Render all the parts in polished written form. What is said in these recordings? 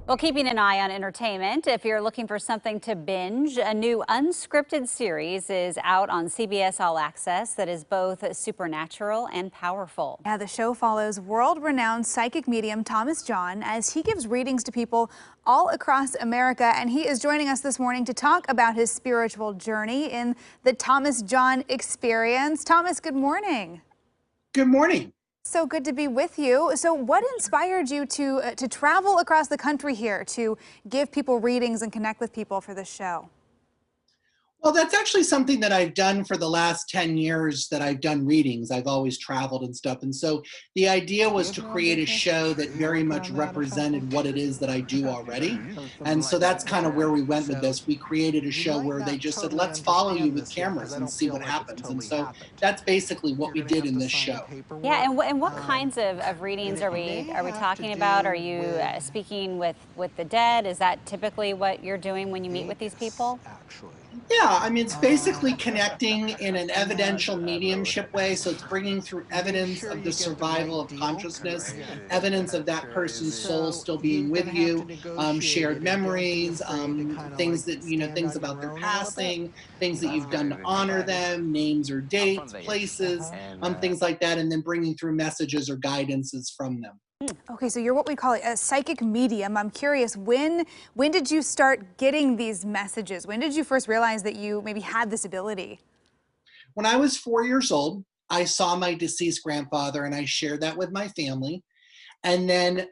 Well, keeping an eye on entertainment, if you're looking for something to binge, a new unscripted series is out on CBS All Access that is both supernatural and powerful. Yeah, the show follows world-renowned psychic medium Thomas John as he gives readings to people all across America. And he is joining us this morning to talk about his spiritual journey in the Thomas John Experience. Thomas, good morning. Good morning. So good to be with you. So what inspired you to travel across the country here to give people readings and connect with people for this show? Well, that's actually something that I've done for the last 10 years that I've done readings. I've always traveled and stuff. And so the idea was to create a show that very much represented what it is that I do already. And so that's kind of where we went with this. We created a show where they just said, let's follow you with cameras and see what happens. And so that's basically what we did in this show. Yeah, and what kinds of readings are we talking about? Are you speaking with the dead? Is that typically what you're doing when you meet with these people? Yeah, I mean, it's basically connecting in an evidential mediumship way. So it's bringing through evidence of the survival of consciousness, evidence of that person's soul still being with you, shared memories, things that, things about their passing, things that you've done to honor them, names or dates, places, things like that, and then bringing through messages or guidances from them. Okay, so you're what we call a psychic medium. I'm curious, when did you start getting these messages? When did you first realize that you maybe had this ability? When I was 4 years old, I saw my deceased grandfather and I shared that with my family. And then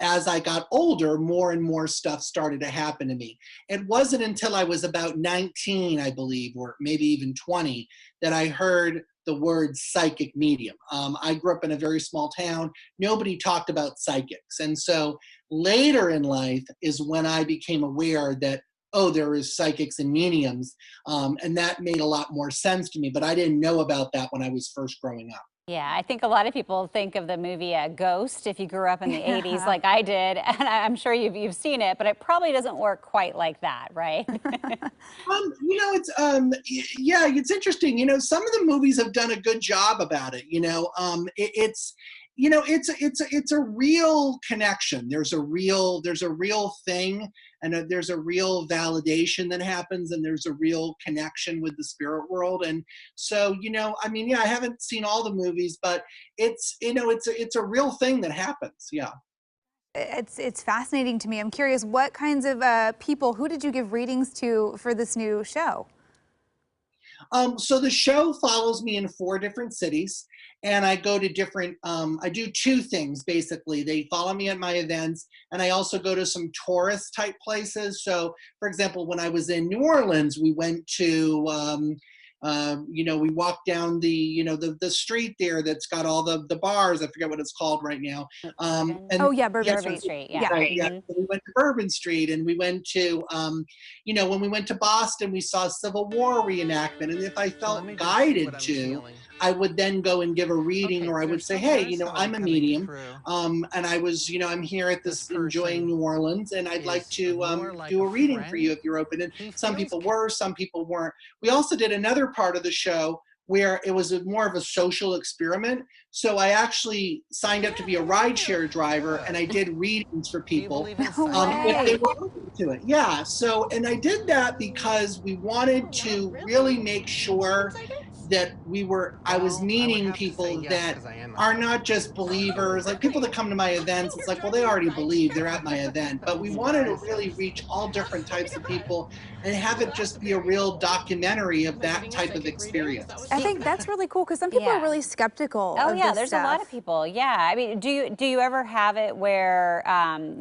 as I got older, more and more stuff started to happen to me. It wasn't until I was about 19, I believe, or maybe even 20, that I heard the word psychic medium. I grew up in a very small town. Nobody talked about psychics. And so later in life is when I became aware that, oh, there is psychics and mediums. And that made a lot more sense to me. But I didn't know about that when I was first growing up. Yeah, I think a lot of people think of the movie Ghost if you grew up in the 80s Yeah. like I did, and I'm sure you've seen it, but it probably doesn't work quite like that, right? Yeah, it's interesting. Some of the movies have done a good job about it. It's a real connection. There's a real thing, and there's a real validation that happens, and there's a real connection with the spirit world. And so, I mean, yeah, I haven't seen all the movies, but it's a real thing that happens. Yeah. It's fascinating to me. I'm curious, what kinds of people, who did you give readings to for this new show? So the show follows me in 4 different cities, and I go to different. I do two things basically. They follow me at my events, and I also go to some tourist type places. So, for example, when I was in New Orleans, we went to. We walked down the street there that's got all the bars. I forget what it's called right now. And Oh yeah, Bourbon yes, Bourbon Street. Street, yeah. Yeah. right, yeah. Mhm. So we went to Bourbon Street, and we went to, when we went to Boston, we saw Civil War reenactment. And if I felt guided to, I would then go and give a reading, or I would say, hey, I'm a medium, and I'm here at this enjoying New Orleans, and I'd like to do a reading for you if you're open. And some people were, some people weren't. We also did another part of the show where it was more of a social experiment. So I actually signed up to be a rideshare driver, and I did readings for people No if they way. were open to it. Yeah. So, and I did that because we wanted to really make sure that I was meeting people that are not just believers, like people that come to my events. It's like, well, they already believe, they're at my event, but we wanted to really reach all different types of people and have it just be a real documentary of that type of experience. I think that's really cool because some people are Yeah. really skeptical Oh of yeah, this there's a lot of stuff. people. Yeah, I mean, do you ever have it where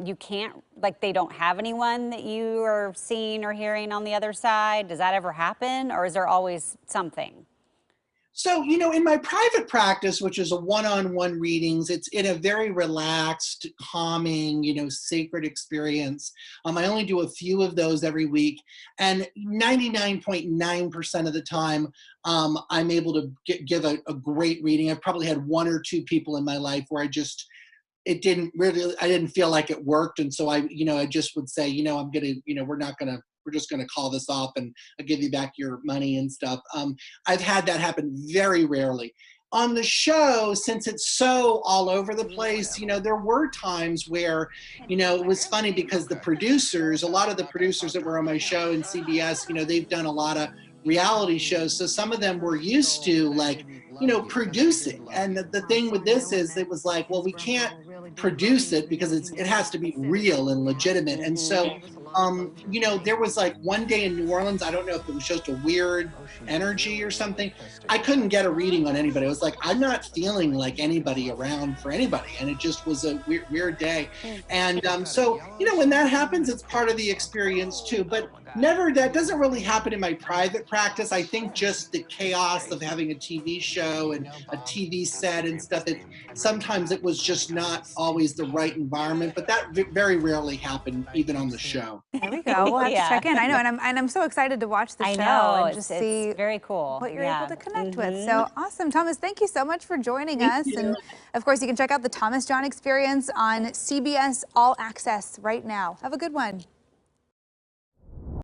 you can't, like, they don't have anyone that you are seeing or hearing on the other side? Does that ever happen, or is there always something? So, in my private practice, which is a one-on-one readings, it's in a very relaxed, calming, sacred experience. I only do a few of those every week, and 99.9% of the time, I'm able to give a great reading. I've probably had one or two people in my life where I didn't feel like it worked. And so I just would say, we're just gonna call this off, and I'll give you back your money and stuff. I've had that happen very rarely. on the show, since it's so all over the place, there were times where, it was funny because a lot of the producers that were on my show in CBS, they've done a lot of reality shows. So some of them were used to like, producing. And the thing with this is it was like, well, we can't produce it because it has to be real and legitimate. And so there was like one day in New Orleans, I don't know if it was just a weird energy or something. I couldn't get a reading on anybody. I was like, I'm not feeling like anybody around for anybody. And it just was a weird day. And so, when that happens, it's part of the experience too. But that doesn't really happen in my private practice. I think just the chaos of having a TV show and a TV set and stuff, sometimes it was just not always the right environment, but that very rarely happened even on the show. There we go. We'll have Yeah. to check in. I know, and I'm so excited to watch the I show know, and just it's see very cool. what you're Yeah. able to connect with. So awesome. Thomas, thank you so much for joining us. you. And of course, you can check out the Thomas John Experience on CBS All Access right now. Have a good one.